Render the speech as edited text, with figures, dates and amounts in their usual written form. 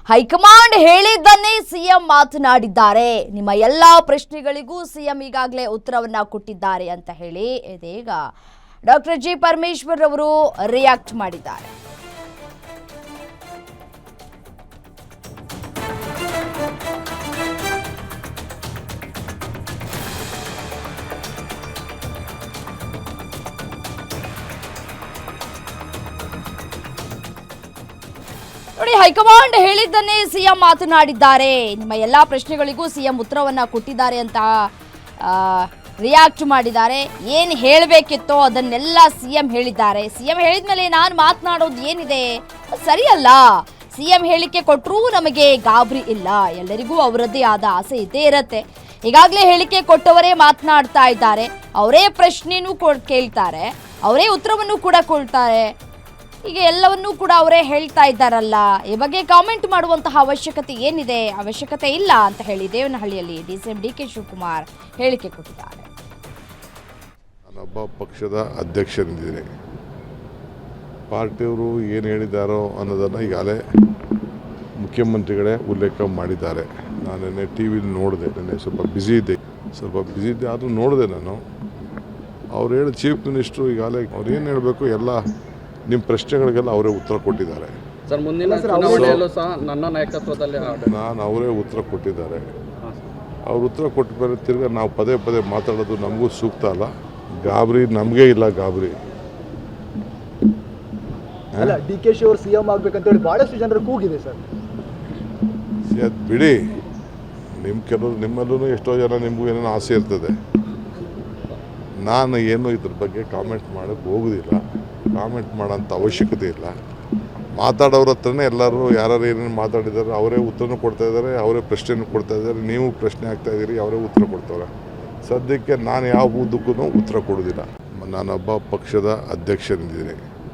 High command ಹೇಳಿದ್ದನ್ನೇ CM ಮಾತನಾಡಿದ್ದಾರೆ. ನಿಮ್ಮ ಎಲ್ಲಾ ಪ್ರಶ್ನೆಗಳಿಗೂ ಸಿಎಂ ಈಗಾಗಲೇ ಉತ್ತರವನ್ನ ಕೊಟ್ಟಿದ್ದಾರೆ ಅಂತ ಹೇಳಿ ಇದೀಗ ಡಾಕ್ಟರ್ ಜಿ ಪರಮೇಶ್ವರ್ ಅವರು ರಿಯಾಕ್ಟ್ ಮಾಡಿದ್ದಾರೆ. ನೋಡಿ, ಹೈಕಮಾಂಡ್ ಹೇಳಿದ್ದನ್ನೇ ಸಿಎಂ ಮಾತನಾಡಿದ್ದಾರೆ. ನಿಮ್ಮ ಎಲ್ಲಾ ಪ್ರಶ್ನೆಗಳಿಗೂ ಸಿಎಂ ಉತ್ತರವನ್ನ ಕೊಟ್ಟಿದ್ದಾರೆ ಅಂತ ರಿಯಾಕ್ಟ್ ಮಾಡಿದ್ದಾರೆ. ಏನು ಹೇಳಬೇಕಿತ್ತೋ ಅದನ್ನೆಲ್ಲ ಸಿಎಂ ಹೇಳಿದ್ದಾರೆ. ಸಿಎಂ ಹೇಳಿದ್ಮೇಲೆ ನಾನು ಮಾತನಾಡೋದು ಏನಿದೆ, ಸರಿಯಲ್ಲ. ಸಿಎಂ ಹೇಳಿಕೆ ಕೊಟ್ಟರೂ ನಮಗೆ ಗಾಬರಿ ಇಲ್ಲ. ಎಲ್ಲರಿಗೂ ಅವರದ್ದೇ ಆದ ಆಸೆ ಇದ್ದೇ ಇರತ್ತೆ. ಈಗಾಗಲೇ ಹೇಳಿಕೆ ಕೊಟ್ಟವರೇ ಮಾತನಾಡ್ತಾ ಇದ್ದಾರೆ. ಅವರೇ ಪ್ರಶ್ನೆನೂ ಕೇಳ್ತಾರೆ, ಅವರೇ ಉತ್ತರವನ್ನು ಕೂಡ ಕೊಡ್ತಾರೆ. ಈಗ ಎಲ್ಲವನ್ನೂ ಕೂಡ ಅವರೇ ಹೇಳ್ತಾ ಇದ್ದಾರಲ್ಲ, ಈ ಬಗ್ಗೆ ಕಾಮೆಂಟ್ ಮಾಡುವಂತಹ ಅವಶ್ಯಕತೆ ಏನಿದೆ? ಅವಶ್ಯಕತೆ ಇಲ್ಲ ಅಂತ ಹೇಳಿ ದೇವನಹಳ್ಳಿಯಲ್ಲಿ ಡಿಸಿಎಂ ಡಿಕೆ ಶಿವಕುಮಾರ್ ಹೇಳಿಕೆ ಕೊಟ್ಟಿದ್ದಾರೆ. ನಾನೊಬ್ಬ ಪಕ್ಷದ ಅಧ್ಯಕ್ಷನಿದ್ದೀನಿ. ಪಾರ್ಟಿಯವರು ಏನು ಹೇಳಿದ್ದಾರೋ ಅನ್ನೋದನ್ನು ಈಗಾಗಲೇ ಮುಖ್ಯಮಂತ್ರಿಗಳೇ ಉಲ್ಲೇಖ ಮಾಡಿದ್ದಾರೆ. ನಾನು ನೆನ್ನೆ ಟಿ ವಿಲಿ ನೋಡಿದೆ. ನೆನ್ನೆ ಸ್ವಲ್ಪ ಬ್ಯುಸಿ ಇದ್ದೆ ಆದರೂ ನೋಡಿದೆ ನಾನು. ಅವ್ರು ಹೇಳಿ ಚೀಫ್ ಮಿನಿಸ್ಟ್ರು ಈಗಾಗಲೇ ಅವ್ರು ಏನು ಹೇಳಬೇಕು ಎಲ್ಲ ನಿಮ್ಮ ಪ್ರಶ್ನೆಗಳಿಗೆಲ್ಲ ಅವರೇ ಉತ್ತರ ಕೊಟ್ಟಿದ್ದಾರೆ. ಸರ್, ಮುಂದಿನ ಚುನಾವಣೆಯಲ್ಲೂ ಸಹ ನನ್ನ ನಾಯಕತ್ವದಲ್ಲಿ ನಾನು ಅವರೇ ಉತ್ತರ ಕೊಟ್ಟಿದ್ದಾರೆ. ಅವ್ರು ಉತ್ತರ ಕೊಟ್ಟ ಮೇಲೆ ತಿರ್ಗಿ ನಾವು ಪದೇ ಪದೇ ಮಾತಾಡೋದು ನಮಗೂ ಸೂಕ್ತ ಅಲ್ಲ. ಗಾಬರಿ ನಮಗೇ ಇಲ್ಲ. ಗಾಬರಿ ಅಲ್ಲ, ಡಿ ಕೆ ಶಿ ಅವರು ಸಿಎಂ ಆಗ್ಬೇಕಂತೇಳಿ ಭಾಳಷ್ಟು ಜನರು ಕೂಗಿದೆ ಸರ್. ಅದು ಬಿಡಿ, ಕೆಲವರು ನಿಮ್ಮಲ್ಲೂ ಎಷ್ಟೋ ಜನ ನಿಮಗೂ ಏನೋ ಆಸೆ ಇರ್ತದೆ. ನಾನು ಏನು ಇದ್ರ ಬಗ್ಗೆ ಕಾಮೆಂಟ್ ಮಾಡೋಕ್ಕೆ ಹೋಗೋದಿಲ್ಲ. ಕಾಮೆಂಟ್ ಮಾಡೋಂಥ ಅವಶ್ಯಕತೆ ಇಲ್ಲ. ಮಾತಾಡೋರ ಹತ್ರನೇ ಎಲ್ಲರೂ ಯಾರು ಏನೇನು ಮಾತಾಡಿದ್ದಾರೆ ಅವರೇ ಉತ್ತರನೂ ಕೊಡ್ತಾ ಇದ್ದಾರೆ, ಅವರೇ ಪ್ರಶ್ನೆನೂ ಕೊಡ್ತಾ ಇದ್ದಾರೆ. ನೀವು ಪ್ರಶ್ನೆ ಆಗ್ತಾ ಇದ್ದೀರಿ, ಅವರೇ ಉತ್ತರ ಕೊಡ್ತಾರೆ. ಸದ್ಯಕ್ಕೆ ನಾನು ಯಾವ ಉದ್ದಕ್ಕೂ ಉತ್ತರ ಕೊಡೋದಿಲ್ಲ. ನಾನೊಬ್ಬ ಪಕ್ಷದ ಅಧ್ಯಕ್ಷನಿದ್ದೀನಿ.